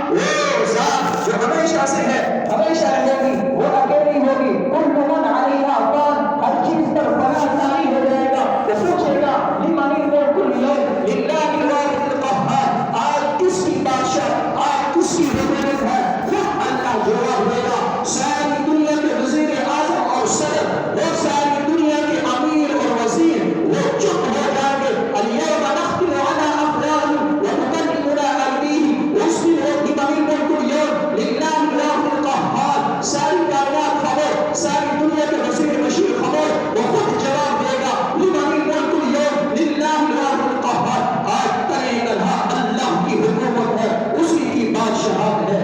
وہ ذات جو ہمیشہ سے ہے، ہمیشہ رہے گی، وہ اکیلی ہوگی۔ کل من علیہا فان، ہر چیز پر فنا طاری ہو جائے گا۔ وہ پوچھے گا لمن الملک اليوم، للہ الواحد القہار، آج کس کی بادشاہ، آج کس کی حکومت ہے؟ خود اللہ جواب دے گا، ساری دنیا کے وزیر اعظم اور صدر، وہ ساری دنیا کے امیر اور وزیر، وہ چپ ہو جائیں گے۔ اليوم نختم علی افواہہم ونکلمنا ایدیہم، اس دن وہ لمن الملک اليوم، للہ الواحد القہار، ساری کائنات خبر، ساری دنیا کے وزیر بشیر خبر، وہ خود جواب دے گا لمن الملک اليوم، للہ الواحد القہار، آج تنہا تنہا اللہ کی حکومت ہے، اسی کی بادشاہت ہے۔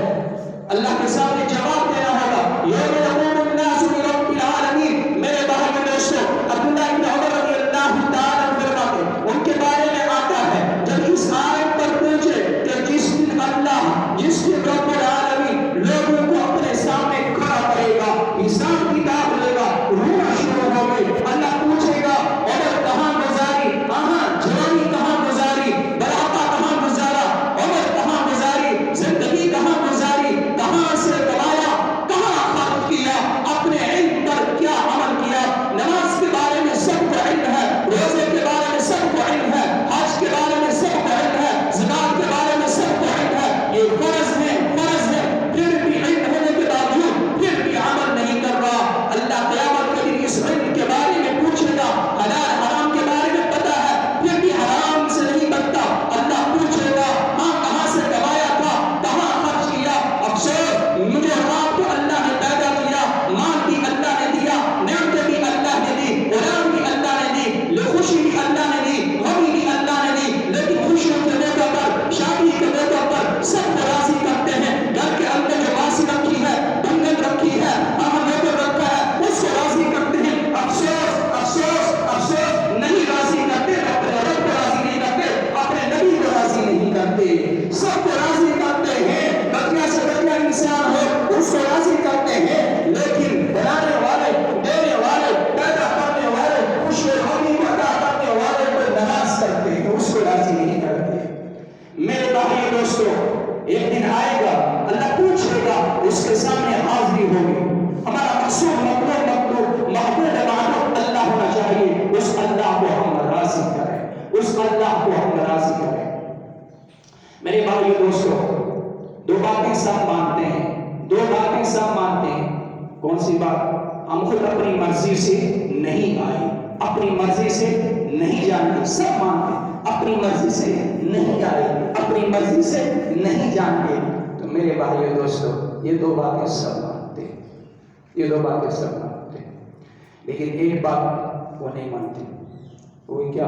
اللہ کے سامنے جواب دینا ہوگا، یوم یقوم الناس لرب العالمین۔ میرے بھائی و دوستو، عبداللہ ابن عمر رضی اللہ تعالیٰ عنہ فرماتے ہیں، ان کے بارے میں آتا ہے جب اس آیت پر پہنچے کہ جس دن اللہ، جس دن رب العالمین لوگوں کو اپنے سامنے کھڑا کرے گا، حساب کتاب لے گا، رونا شروع ہو گئی، اللہ پوچھے گا عمر کہاں گزاری، جوانی کہاں گزاری، بڑھاپا کہاں گزارا، عمر کہاں گزاری، زندگی کہاں گزاری، کہاں سے کمایا، کہاں خرچ کیا، اپنے علم پر کیا عمل کیا۔ نماز کے بارے میں سب کو علم ہے، روزے کے بارے میں سب کو علم ہے، حج کے بارے میں سب کو علم ہے، زکات کے بارے میں سب کو علم ہے، یہ فرض ہے، فرض ہے، پھر بھی علم ہونے کے باوجود پھر بھی عمل نہیں کر رہا۔ اللہ قیامت کے دن اس علم کے بارے میں پوچھے گا، حلال حرام کے بارے میں پتہ ہے پھر بھی حرام سے نہیں بچتا، اللہ پوچھے گا ہاں کہاں سے کمایا تھا، کہاں خرچ کیا۔ افسوس، مجھے اور آپ کو اللہ نے پیدا کیا، مال بھی اللہ نے دیا، نعمتیں بھی اللہ نے دی، اولاد بھی اللہ نے دی، خوشی بھی اللہ نے دی، غمی بھی اللہ نے دی، لیکن خوشیوں کے موقع پر، شادی کے موقع پر سب کو راضی کرتے ہیں۔ گھر کے اندر جو باسی رکھی ہے، بنگن رکھی ہے، موٹر رکھا ہے، اس کو راضی کرتے ہیں۔ افسوس افسوس افسوس، نہیں راضی کرتے، اپنے رب کو راضی نہیں کرتے، اپنے نبی کو راضی نہیں کرتے۔ سب کو راضی کرتے ہیں، بچہ سے بچہ انسان ہو اس کو راضی کرتے ہیں، لیکن بنانے والے، دینے والے، پیدا کرنے والے، خوش غمی کو عطا کرنے والے کو ناراض کرتے ہیں، اس کو راضی نہیں کرتے۔ میرے بھائی دوستو، ایک دن آئے گا، اللہ پوچھے گا، اس کے سامنے حاضری ہوگی۔ ہمارا مقصود محبوب معبود اللہ ہونا چاہیے، اس اللہ کو ہم راضی کریں، اس اللہ کو ہم راضی کریں۔ میرے بھائی دوستو، دو باتیں سب مانتے ہیں، دو باتیں سب مانتے ہیں۔ کون سی بات؟ ہم خود اپنی مرضی سے نہیں آئے، اپنی مرضی سے نہیں جانتے، سب مانتے ہیں اپنی مرضی سے نہیں آئے، اپنی مرضی سے نہیں جانتے۔ تو میرے بھائی دوستو، یہ دو باتیں سب مانتے ہیں، یہ دو باتیں سب مانتے ہیں، لیکن ایک بات وہ نہیں مانتے، وہ کیا؟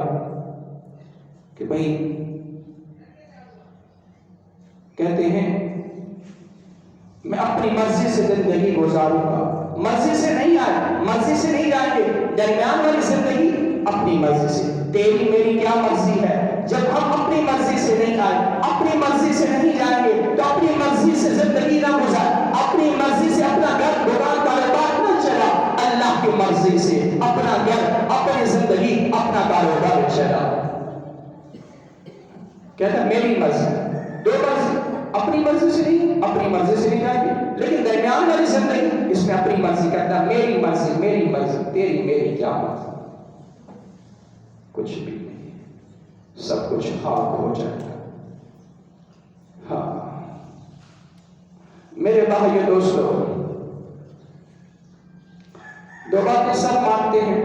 کہ بھائی کہتے ہیں میں اپنی مرضی سے زندگی گزاروں گا، مرضی سے نہیں آئے، مرضی سے نہیں جائیں گے، درمیان والی زندگی اپنی مرضی سے۔ تیری میری کیا مرضی ہے؟ جب ہم اپنی مرضی سے نہیں آئے، اپنی مرضی سے نہیں جائیں گے، تو اپنی مرضی سے زندگی نہ گزار، اپنی مرضی سے اپنا گھر دکان کاروبار نہ چلا، اللہ کی مرضی سے اپنا گھر، اپنی زندگی، اپنا کاروبار چلا۔ کہتا ہے میری مرضی، دو مرضی، اپنی مرضی سے نہیں، اپنی مرضی سے نہیں جائیں گے، لیکن درمیان والی زندگی اس میں اپنی مرضی کرتا ہے، میری مرضی، میری مرضی، تیری میری کیا مرضی؟ کچھ بھی نہیں، سب کچھ خاک ہو جاتا ہے۔ ہاں میرے بھائی دوستو، دو باتیں سب مانتے ہیں،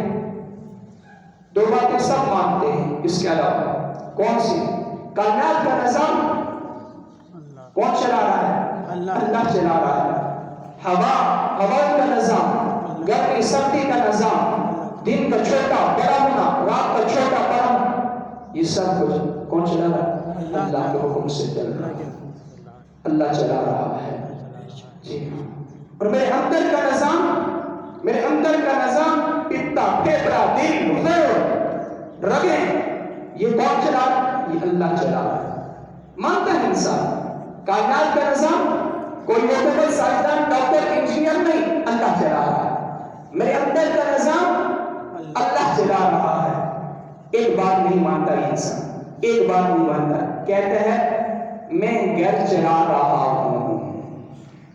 دو باتیں سب مانتے ہیں، اس کے علاوہ کون سی؟ کائنات کا نظام کون چلا رہا ہے؟ اللہ چلا رہا ہے۔ ہوا کا نظام، گرمی سردی کا نظام، دن کا چھوٹا بڑا ہونا، رات کا چھوٹا بڑا ہونا، یہ سب کچھ کون چلا رہا ہے؟ اللہ کے حکم سے چل رہا ہے، اللہ چلا رہا ہے۔ جی اور میرے اندر کا نظام، میرے اندر کا نظام، پتا، پھیپڑا، دل، خون، رگیں، یہ کون چلا رہا ہے؟ یہ اللہ چلا رہا ہے۔ مانتا ہے انسان کائنات کا نظام، کوئی حکومت، سائنسدان، ڈاکٹر، انجینئر نہیں، اللہ چلا رہا ہے۔ میرے اندر کا نظام اللہ چلا رہا ہے۔ ایک بات نہیں مانتا انسان، ایک بات نہیں مانتا، کہتا ہے میں گھر چلا رہا ہوں،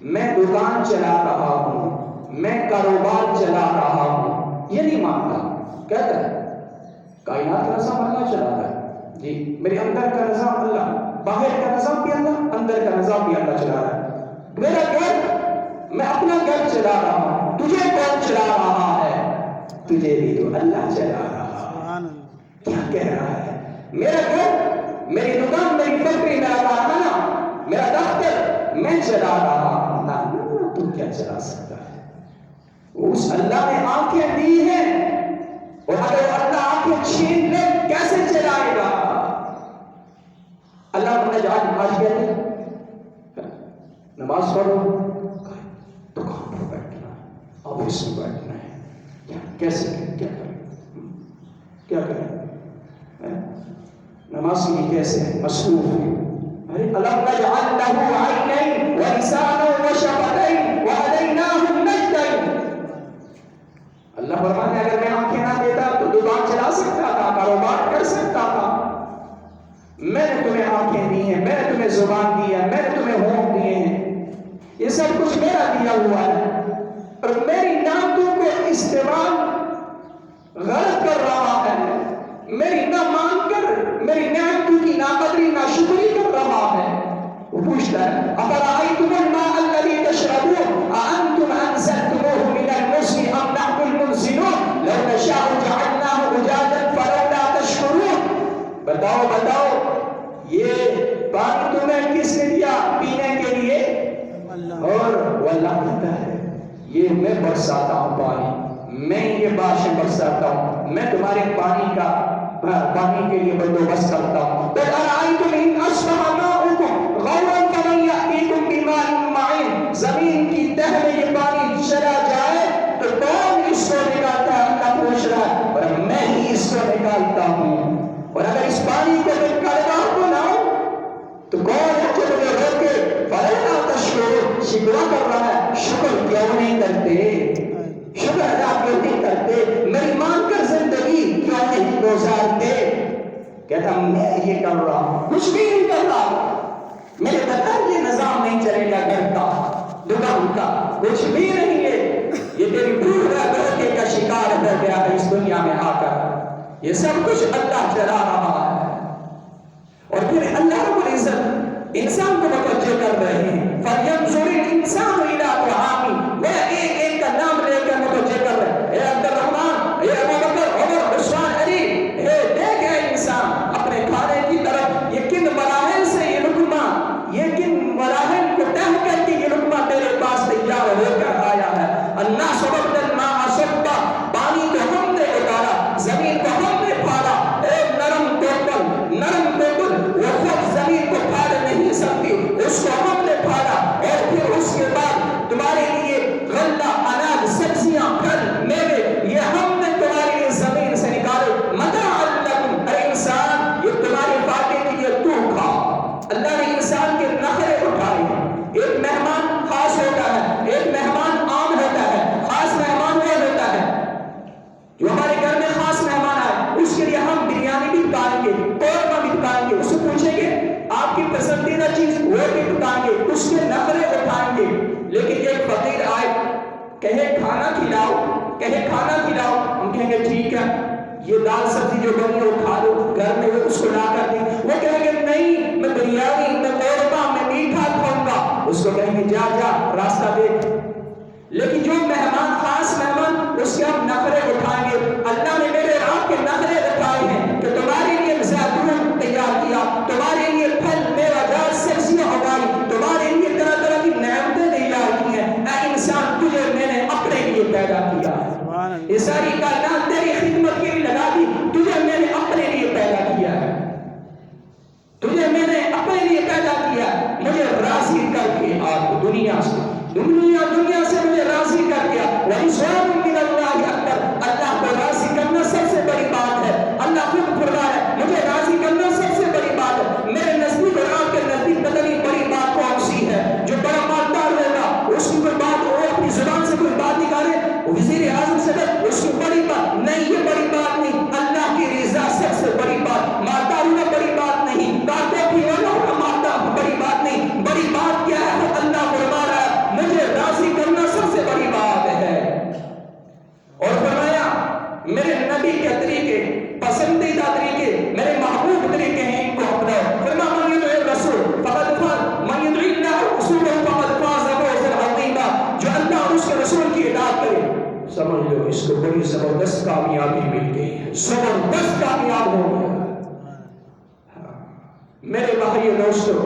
میں دکان چلا رہا ہوں، میں کاروبار چلا رہا ہوں، یہ نہیں مانتا. کہتا ہے کائنات کا نظام اللہ چلا رہا ہے، جی میرے اندر کا نظام اللہ، باہر کا نظام بھی اللہ، اندر کا نظام بھی اللہ چلا رہا ہے. میرا گھر، میں اپنا گھر چلا رہا ہوں، تجھے کون چلا رہا ہے؟ تجھے بھی تو اللہ چلا رہا ہے. کیا کہہ رہا ہے؟ میرا گھر، میری دکان، میری فیکٹری، میرا کارخانہ، میرا دفتر میں چلا رہا ہوں. نہ تو کیا چلا سکتا ہے؟ اس اللہ نے آنکھیں دی ہیں، اور اگر اللہ آنکھیں چھین لے کیسے چلائے گا؟ اللہ نے آج کہتے ہیں نماز پڑھو، دکان پر بیٹھنا ہے، آفس میں بیٹھنا ہے، کیسے کیا کریں؟ کیا کریں؟ نماز کی کیسے مصروف ہے؟ أَلَمْ نَجْعَلْ لَهُ عَيْنَيْنِ وَلِسَانًا وَشَفَتَيْنِ وَهَدَيْنَاهُ النَّجْدَيْنِ. اللہ فرماتا ہے اگر میں آنکھیں نہ دیتا تو دکان چلا سکتا تھا، کاروبار کر سکتا تھا. میں نے تمہیں آنکھیں دی ہیں، میں نے تمہیں زبان دی ہے، میں نے تمہیں ہونٹ دیے ہیں، یہ سب کچھ میرا دیا ہوا ہے. اور میری نعمتوں کو استعمال غلط کر رہا ہے، میری نہ مان کر میری نعمتوں کی ناقدری ناشکری کر رہا ہے. وہ پوچھتا ہے أَفَرَأَيْتُمُ الْمَاءَ الَّذِي تَشْرَبُونَ أَأَنْتُمْ أَنزَلْتُمُوهُ مِنَ الْمُزْنِ أَمْ نَحْنُ الْمُنزِلُونَ لَوْ نَشَاءُ جَعَلْنَاهُ أُجَاجًا فَلَوْلَا تَشْكُرُونَ. بتاؤ بتاؤ یہ پانی تمہیں کس نے دیا پینے کے لیے؟ اور وہ اللہ کہتا ہے یہ میں برساتا ہوں پانی، میں یہ بارشیں برساتا ہوں، میں تمہارے پانی کے لیے بندوبست کرتا ہوں. أَرَأَيْتُمْ إِنْ أَصْبَحَ مَاؤُكُمْ غَوْرًا فَمَنْ يَأْتِيكُمْ بِمَاءٍ مَّعِينٍ. زمین کی تہ میں یہ پانی چلا جائے تو کون اس کو نکالتا ہے؟ اللہ پوچھ رہا ہے، اور میں ہی اس کو نکالتا ہوں. اور اگر اس پانی کو میں کاروبار کو لاؤں تو کون ہے جو مجھے روکے؟ فَلَوْلَا تَشْكُرُونَ. شکوہ کر رہا ہے، شکر کیوں نہیں کرتے؟ شکر ادا کیوں نہیں کرتے؟ میری مان کر زندگی کیوں نہیں گزارتے؟ کہتا میں یہ کر رہا ہوں، کچھ بھی نہیں کر رہا، میرے بغیر یہ نظام نہیں چلے گا، گھر کا دکان کا کچھ بھی نہیں ہے. یہ تیری بھول ہے، دھوکے کا شکار ہو گیا ہے اس دنیا میں آ کر. یہ سب کچھ اللہ چلا رہا ہے. اور پھر اللہ رب العزت انسان کو متوجہ کر رہے ہیں فَلْيَنْظُرِ الْإِنسَانُ إِلَىٰ طَعَامِهِ. وہ ایک ایک کا نام لے کر متوجہ کر رہے ہیں، اے عبد الرحمن، اے ابو بکر، عمر، عثمان، علی، اے دیکھ اے انسان اپنے کھانے کی طرف، یہ کن مراحل سے یہ لقمہ، یہ کن مراحل کو طے کر کے یہ لقمہ تیرے پاس تیار ہو کر آیا ہے. النَّاسُ صَبَبْنَا الْمَاءَ صَبًّا. پانی کو ہم نے اتارا، زمین کو ہم نے پھاڑا. اے نرم ٹوکل، نرم ٹوکل، وہ خود زمین کو پھاڑ نہیں سکتی، اس کو ہم نے پھاڑا. اور پھر اس کے بعد تمہارے لیے غلہ، اناج، سبزیاں، پھل، میوے یہ ہم نے تمہارے لیے زمین سے نکالے. متاعًا لکم. اے انسان یہ تمہارے فائدے کے لیے تو کھا. اللہ نے انسان کے نخرے اٹھائے ہیں. ایک مہمان خاص ہوتا ہے، ایک مہمان عام ہوتا ہے. خاص مہمان وہ ہوتا ہے جو ہمارے گھر میں خاص مہمان آئے، اس کے لیے ہم بریانی بھی پکائیں گے، قورمہ بھی پکائیں گے، اس سے پوچھیں گے آپ کی پسندیدہ چیز وہ بھی پکائیں گے، اس کے نخرے اٹھائیں گے. لیکن ایک فقیر آئے کہے کھانا کھلاؤ، کہے کھانا کھلاؤ، ہم کہیں گے ٹھیک ہے یہ دال سبزی جو بنی ہے وہ کھا لو، گھر میں وہ اس کو لا کر دیں. وہ کہیں گے نہیں میں بریانی، میں قورمہ، میں میٹھا کھاؤں گا. اس کو کہیں گے جا جا راستہ دیکھ. لیکن جو مہمان خاص مہمان اس کے ہم نخرے اٹھائیں گے. اللہ نے میرے آپ کے نخرے اٹھائے ہیں کہ تمہارے لیے زیتون تیار کیا، تمہارے لیے پھل میوہ جات سبزیاں اگائی، تمہارے لیے طرح طرح کی نعمتیں تیار کی ہیں. اے انسان تجھے میں نے اپنے لیے پیدا کیا ہے، یہ ساری کائنات تیری خدمت کے لیے لگا دی. تجھے میں نے اپنے لیے پیدا کیا ہے، تجھے میں نے اپنے لیے پیدا کیا. مجھے راضی کر کے آپ دنیا سے مجھے راضی کر دیا. وَإِسْوَارٌ مِّنَ اللَّهِ أَكْبَرُ. اللہ کو راضی کرنا سب سے بڑی بات ہے. اللہ خود فرما ہے مجھے راضی کرنا سب سے بڑی بات ہے. میرے نزدیک اور آپ کے نزدیک پتہ نہیں بڑی بات کون سی ہے. جو بڑا مالدار ہوگا اس کی کوئی بات، وہ اپنی زبان سے کوئی بات نکالے، وزیر اعظم صدر، اس کی بڑی بات نہیں، یہ بڑی بات نہیں. اللہ کی رضا سب سے بڑی بات. مالدار ہونا بڑی بات نہیں، کارپیٹ بھی ہونا مالدار بڑی بات نہیں. بڑی بات کیا ہے؟ اللہ فرما رہا ہے اس کو بڑی زبردست کامیابی مل گئی ہے، زبردست کامیاب ہو گیا۔ میرے بھائی دوستو،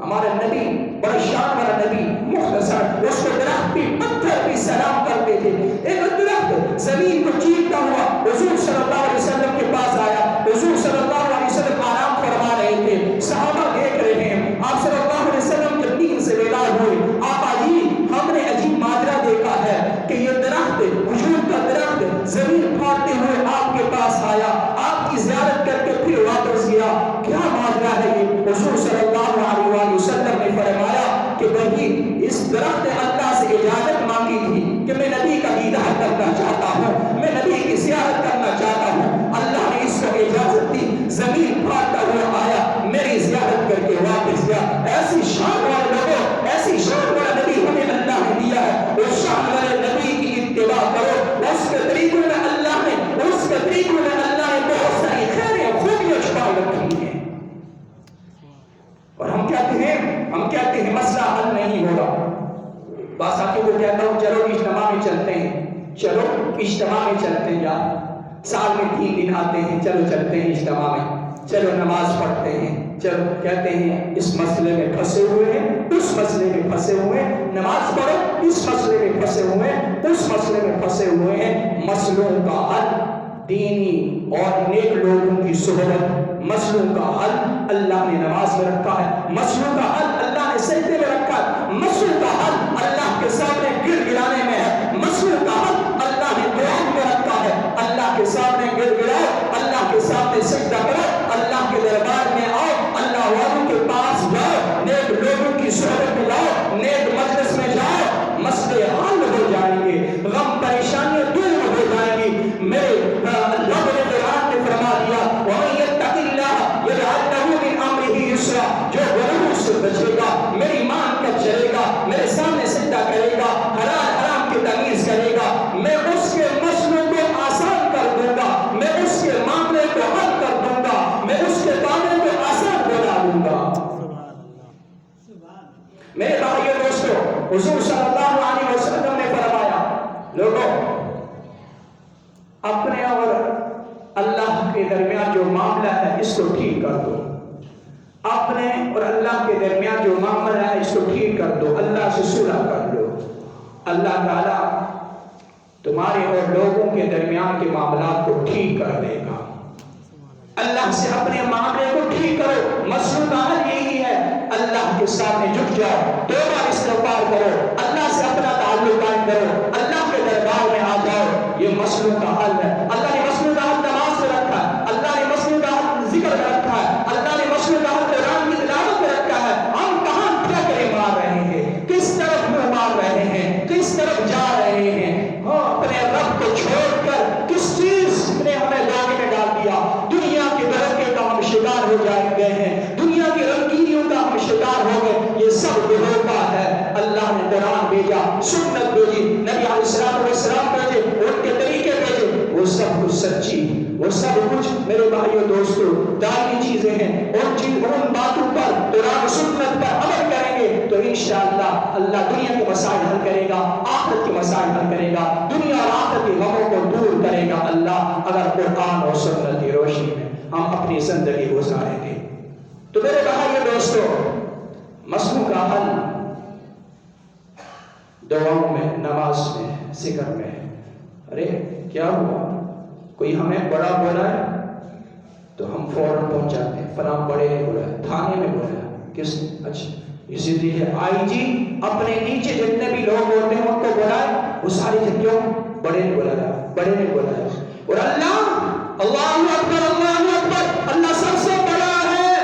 ہمارا نبی بڑا شان والا نبی، مختصر اس کو درخت بھی پتھر بھی سلام کرتے تھے۔ ایک درخت زمین کو چیرتا ہوا حضور صلی اللہ علیہ وسلم کے پاس آیا۔ حضور صلی اللہ علیہ وسلم آرام فرما رہے تھے، صحابہ دیکھ رہے ہیں۔ آپ صلی اللہ علیہ وسلم جب دین سے بیدار ہوئے، آقا جی ہم نے عجیب ماجرا دیکھا ہے کہ یہ درخت، وجود کا درخت زمین پھاڑتے ہوئے آپ کے پاس آیا، آپ کی زیارت کر کے پھر واپس گیا، کیا ماجرا ہے یہ؟ حضور صلی اللہ علیہ وسلم نے فرمایا کہ بھئی اس درخت نے اللہ سے اجازت مانگی تھی کہ میں نبی کا دیدار کرنا چاہتا ہوں، میں نبی کی زیارت کرنا چاہتا ہوں، اللہ نے اس کو اجازت دی، زمین پھاڑتا ہوا آیا، میری زیارت کر کے واپس گیا۔ ایسی شان والے لوگوں، ایسی شان والا نبی ہمیں اللہ نے دیا ہے، اس شان والے نبی کی اتباع کرو، اس کے طریقوں میں اللہ نے بہت ساری خیریں خوبیاں چھپائے رکھی ہیں۔ اور ہم کہتے ہیں مسئلہ حل نہیں ہوگا۔ بعض ساتھیوں کو کہتا ہوں چلو اجتماع میں چلتے ہیں، چلو اجتماع میں چلتے ہیں، یا سال میں 3 دن آتے ہیں، چلو چلتے ہیں اجتماع میں، چلو نماز پڑھتے ہیں، چلو کہتے ہیں اس مسئلے میں پھنسے ہوئے ہیں، اس مسئلے میں پھنسے ہوئے ہیں، نماز پڑھو، اس مسئلے میں پھنسے ہوئے ہیں، اس مسئلے میں پھنسے ہوئے ہیں۔ مسئلوں کا حل دینی اور نیک لوگوں کی صحبت، مسئلوں کا حل اللہ نے نماز میں رکھا ہے، مسئلوں کا حل اللہ نے سجدے میں رکھا ہے، مسئلوں کا حل اللہ کے سامنے گر گرانے میں ہے، مسئلوں کا حل اللہ نے دعا میں رکھا ہے، اللہ کے سامنے گر گراؤ، اللہ کے سامنے سجدہ کرو، اللہ کے دربار میں آؤ، اللہ والوں کے پاس جاؤ، نیک لوگوں کی صحبت میں جاؤ، نیک مجلس میں جاؤ، مسئلے حل ہو جائیں گے، غم پریشانیاں دور ہو جائیں گی۔ میرے اللہ نے قرآن میں فرما دیا وَمَن يَتَّقِ اللَّهَ يَجْعَل لَّهُ مِنْ أَمْرِهِ يُسْرًا، جو گناہوں سے بچے گا، میری مان کر چلے گا، میرے سامنے سجدہ کرے گا، حلال حرام کی تمیز کرے گا، میں اس کے مسئلوں کو آسان کر دوں گا، میں اس کے معاملے کو حل کر دوں گا، میں اس کے معاملے کو آسان بنا دوں گا۔ میرے بھائیو دوستو، حضور صلی اللہ علیہ وسلم نے فرمایا لوگوں اپنے اور اللہ کے درمیان جو معاملہ ہے اس کو ٹھیک کر دو، اپنے اور اللہ کے درمیان جو معاملہ ہے اس کو ٹھیک کر دو، اللہ سے صلح کر لو، اللہ تعالیٰ تمہارے اور لوگوں کے درمیان کے معاملات کو ٹھیک کر دے گا۔ اللہ سے اپنے معاملے کو ٹھیک کرو، مسئلہ کا حل یہی ہے، اللہ کے سامنے جھک جاؤ، توبہ استغفار کرو، اللہ سے اپنا تعلق قائم کرو، اللہ کے دربار میں آ جاؤ، یہ مسئلوں کا حل ہے۔ اللہ نے مسئلوں کا حل نماز میں رکھا ہے، اللہ نے مسئلوں کا حل ذکر میں رکھا ہے، اللہ نے مسئلوں کا حل قرآن کی تلاوت میں رکھا ہے۔ ہم کہاں ٹھکرے مار رہے ہیں، کس طرف منہ مار رہے ہیں، کس طرف جا رہے ہیں؟ ہاں اپنے رب کو چھوڑ کر کس چیز نے ہمیں دھوکے میں ڈال دیا؟ دنیا کے برکے کا ہم شکار ہو گئے ہیں، دنیا کی رنگینیوں کا ہم شکار ہو گئے، یہ سب دھوکہ ہے۔ اللہ نے قرآن بھیجا، سنت بھیجی، نبی علیہ السلام بھیجے، ان کے طریقے بھیجے، وہ سب کچھ سچی، وہ سب کچھ میرے بھائیو دوستو دائمی چیزیں ہیں۔ ان باتوں پر قرآن سنت پر عمل کریں گے تو انشاءاللہ اللہ دنیا کے مسائل حل کرے گا، آخرت کے مسائل حل کرے گا، دنیا اور آخرت کے غموں کو دور کرے گا اللہ، اگر قرآن اور سنت کی روشنی میں ہم اپنی زندگی گزاریں گے۔ تو میرے بھائیو دوستو مسئلوں کا حل دعاؤں میں، نماز میں، ذکر میں۔ ارے کیا ہوا، کوئی ہمیں بڑا بولا ہے تو ہم فوراً پہنچ جاتے ہیں، فلاں بڑے نے بولا ہے، تھانے میں بولا ہے، کس نے؟ اچھا اسی لیے آئی جی اپنے نیچے جتنے بھی لوگ ہوتے ہیں ان کو بولا ہے، وہ ساری جگہوں بڑے نے بولا ہے، بڑے نے بولا ہے۔ اور اللہ اکبر، اللہ اکبر، اللہ سب سے بڑا ہے،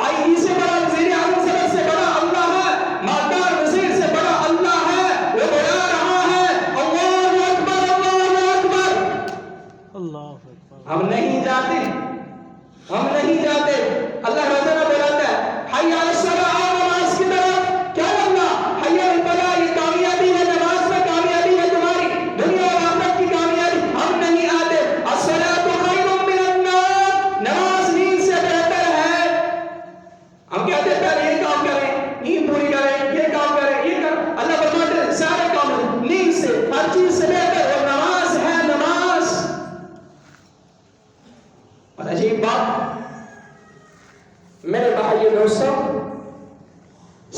آئی جی سے بڑا، وزیر اعظم صدر سے بڑا اللہ ہے، مالدار وزیر سے بڑا اللہ ہے، وہ بڑا رہا ہے۔ اللہ اکبر، اللہ اکبر۔ ہم نہیں جاتے، ہم نہیں جاتے۔ اللہ روزانہ بلاتا ہے حی علی الصلاۃ، آؤ نماز کی طرف۔ کیا اللہ حی علی الفلاح، یہ کامیابی ہے، نماز میں کامیابی ہے تمہاری، دنیا اور آخرت کی کامیابی۔ ہم نہیں آتے۔ الصلاۃ خیر من النوم،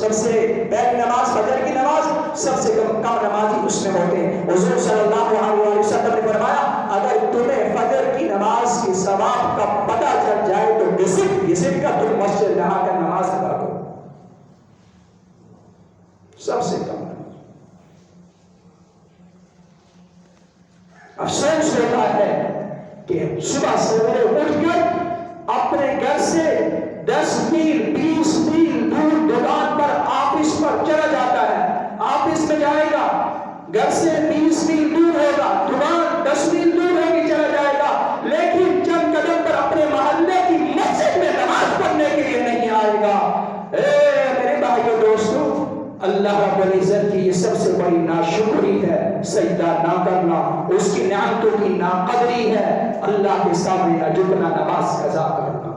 سب سے پہلی نماز فجر کی نماز، سب سے کم نمازی اس میں ہوتے ہیں۔ حضور صلی اللہ علیہ وسلم نے فرمایا اگر تمہیں فجر کی نماز کی ثواب کا پتہ چل جائے تو گھسٹ کا تم مسجد نہا کر نماز ادا کرو۔ سب سے کم افسوس ہوتا ہے کہ صبح سویرے اٹھ کر اپنے گھر سے 10 میل 20 میل دور دکان پر آفس پر چلا جاتا ہے، آفس میں جائے گا، گھر سے 20 میل دور ہوگا، دکان 10 میل دور ہوگی، چلا جائے گا، لیکن چند قدم پر اپنے محلے کی مسجد میں نماز پڑھنے کے لیے نہیں آئے گا۔ میرے بھائیو دوستو، اللہ رب العزت کی یہ سب سے بڑی ناشکری ہے، سجدہ نہ کرنا، اس کی نعمتوں کی ناقدری ہے، اللہ کے سامنے نہ جھکنا، نماز قضا کرنا۔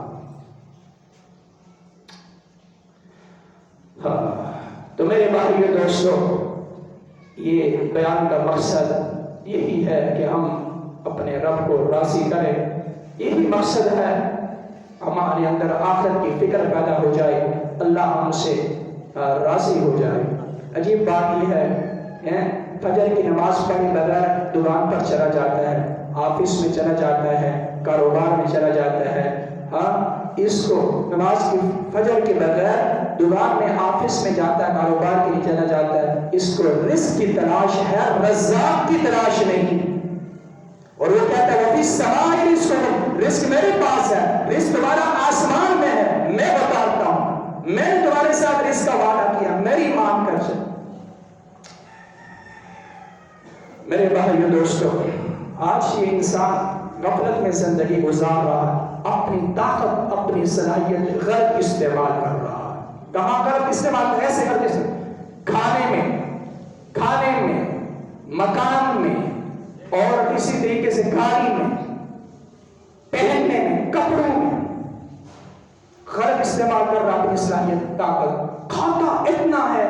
تو میرے بھائیو دوستو، یہ بیان کا مقصد یہی ہے کہ ہم اپنے رب کو راضی کریں، یہی مقصد ہے، ہمارے اندر آخرت کی فکر پیدا ہو جائے، اللہ ہم سے راضی ہو جائے۔ عجیب بات یہ ہے، فجر کی نماز پڑھے بغیر دکان پر چلا جاتا ہے، آفس میں چلا جاتا ہے، کاروبار میں چلا جاتا ہے، اس کو نماز کی فجر کے بغیر دکان میں آفس میں جاتا ہے، کاروبار کے لیے چلا جاتا ہے، اس کو رزق کی تلاش ہے، رزاق کی تلاش نہیں۔ اور وہ کہتا ہے وفی السماء رزقکم، رزق میرے پاس ہے، رزق تمہارا آسمان میں ہے، میں بتاتا ہوں، میں نے تمہارے ساتھ رزق کا وعدہ کیا، میری مان کر چل۔ میرے بھائیو دوستو، آج یہ انسان غفلت میں زندگی گزار رہا ہے، اپنی طاقت اپنی صلاحیت غلط استعمال کر رہا ہے۔ کہاں غلط استعمال؟ ایسے غلط استعمال، کھانے میں، مکان میں، اور اسی طریقے سے گاڑی میں، پہننے میں، کپڑوں میں غلط استعمال کر رہا اپنی صلاحیت طاقت۔ کھاتا اتنا ہے،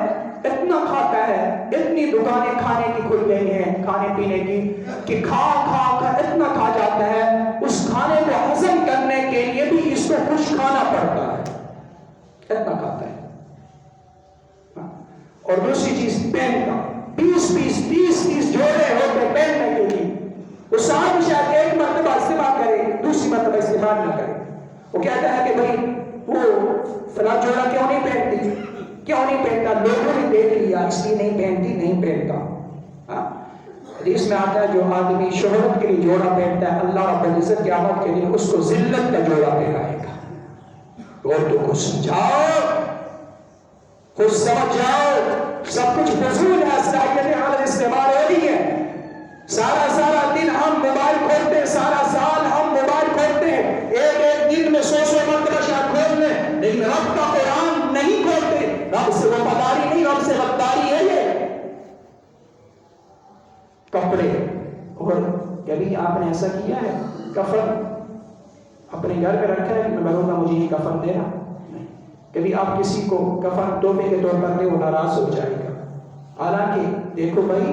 اتنا کھاتا ہے، اتنی دکانیں کھانے کی کھل گئی ہیں کھانے پینے کی کہ کھا کر اتنا کھا جاتا ہے، اس کھانے کو ہضم کرنے کے لیے بھی اس کو کچھ کھانا پڑتا ہے، اتنا کھاتا ہے۔ اور دوسری چیز پہنتا، 20-30 جوڑے ہوتے پہننے کے لیے، وہ سال شاید ایک مرتبہ استعمال کرے، دوسری مرتبہ استعمال نہ کرے۔ وہ کہتا ہے کہ بھائی وہ فلاں جوڑا کیوں نہیں پہنتا، لوگوں نے دیکھ لیا اس لیے نہیں پہنتا۔ حدیث میں آتا ہے جو آدمی شہرت کے لیے جوڑا پہنتا ہے، اللہ رب العزت قیامت کے دن اس کو ذلت کا جوڑا پہنائے گا۔ عورتوں کو سمجھاؤ، خود سمجھ جاؤ، سب کچھ فضول ہے، صلاحیتیں غلط استعمال ہو رہی ہے۔ سارا دن ہم موبائل کھولتے ہیں، سارا سال ہم موبائل کھولتے ہیں، ایک دن میں 100 مرتبہ شاید کھول لیں، لیکن رب کا قرآن نہیں کھولتے۔ رب سے وفاداری نہیں، رب سے غداری ہے یہ۔ کپڑے، اور کبھی آپ نے ایسا کیا ہے کفن اپنے گھر میں رکھا ہے کہ میں بولوں گا مجھے یہ کفن دینا؟ کبھی آپ کسی کو کفن تحفے کے طور پر دے، وہ ناراض ہو جائے گا۔ حالانکہ دیکھو بھائی،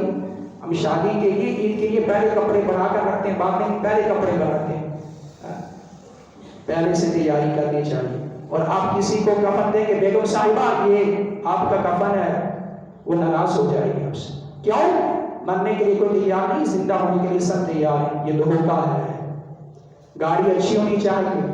ہم شادی کے لیے عید کے لیے پہلے کپڑے بنا کر رکھتے ہیں، بعد میں پہلے کپڑے بناتے ہیں، پہلے سے تیاری کرنی چاہیے۔ اور آپ کسی کو کفن دیں گے، بیگم صاحبہ یہ آپ کا کفن ہے، وہ ناراض ہو جائے گی آپ سے۔ کیوں؟ مرنے کے لیے کوئی تیار نہیں، زندہ ہونے کے لیے سب تیار ہیں، یہ دھوکہ ہے۔ گاڑی اچھی ہونی چاہیے،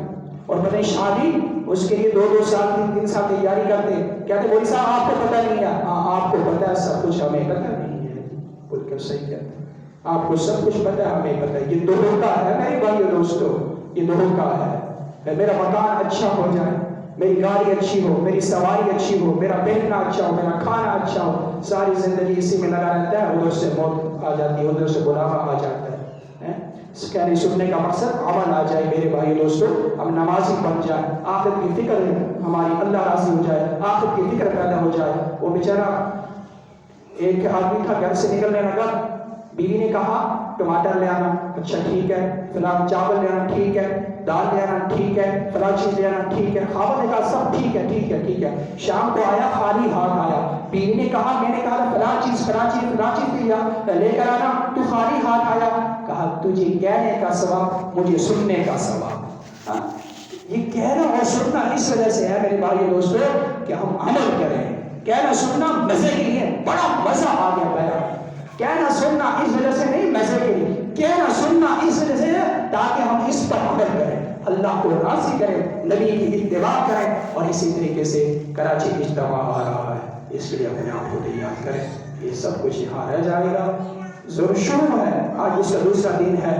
اور پتہ شادی اس کے لیے 2 سال 3 سال تیاری کرتے ہیں، کہتے مولوی صاحب آپ کو پتہ نہیں ہے۔ ہاں آپ کو پتہ ہے سب کچھ، ہمیں پتہ نہیں ہے، بول کر صحیح کہتے ہیں، آپ کو سب کچھ پتہ ہے، ہمیں پتہ ہے۔ یہ دھوکہ ہے میرے بھائیو دوستو، یہ دھوکہ ہے۔ میرا مکان اچھا ہو جائے، میری گاڑی اچھی ہو، میری سواری اچھی ہو، میرا پہننا اچھا ہو، میرا کھانا اچھا ہو، ساری زندگی اسی میں لگا رہتا ہے، ادھر سے موت آ جاتی ہے، ادھر سے بڑھاپا آ جاتا ہے۔ کہنے سننے کا مقصد عمل آ جائے میرے بھائی دوستو، ہم نمازی بن جائیں، آخرت کی فکر ہماری اللہ راضی ہو جائے، آخرت کی فکر پیدا ہو جائے۔ وہ بیچارہ ایک آدمی تھا، گھر سے نکلنے لگا، بیوی نے کہا ٹماٹر لے آنا، اچھا ٹھیک ہے، فلاں چاول لے آنا، ٹھیک ہے، دال لے آنا، ٹھیک ہے، فلاں چیز لے آنا، ٹھیک ہے۔ خاوند نے کہا سب ٹھیک ہے ٹھیک ہے ٹھیک ہے۔ شام کو آیا، خالی ہاتھ آیا، بیوی نے کہا میں نے کہا فلاں چیز لے کر آنا، تو خالی ہاتھ آیا۔ کہا تجھے کہنے کا ثواب، مجھے سننے کا ثواب۔ یہ کہنا اور سننا اس وجہ سے ہے میرے بھائی دوستو کہ ہم عمل کریں، کہنا سننا مزے کے لیے، بڑا مزہ آ گیا پہلا، کہنا سننا اس وجہ سے نہیں، مزے کے لیے کہنا سننا اس وجہ سے تاکہ ہم اس پر عمل کریں، اللہ کو راضی کریں، نبی کی اتباع کریں. اور اسی طریقے سے کراچی اجتماع آ رہا ہے، اس لیے اپنے آپ کو تیار کریں. یہ سب کچھ یہاں رہ جائے گا. ضرور شروع ہے، آج اس کا دوسرا دن ہے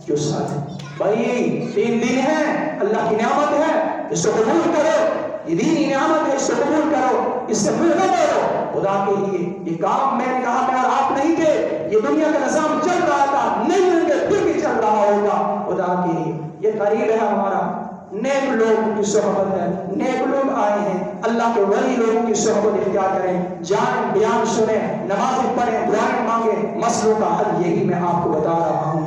جو ساتھ بھائی 3 دن ہے، اللہ کی نعمت ہے، اس کو قبول کرو. یہ دینی نعمت ہے، اس کو قبول کرو، اس سے ملنا کرو خدا کے لیے. یہ کام میں نے کہا میں اور آپ نہیں تھے، یہ دنیا کا نظام چل رہا تھا، نہیں ہوں گے پھر بھی چل رہا ہوگا خدا کے لیے. یہ قریب ہے ہمارا، نیک لوگوں کی صحبت ہے، نیک لوگ آئے ہیں، اللہ کے ولی لوگوں کی صحبت اختیار کریں، جان بیان سنیں، نمازیں پڑھیں، دعائیں مانگیں، مسئلوں کا حل یہی میں آپ کو بتا رہا ہوں.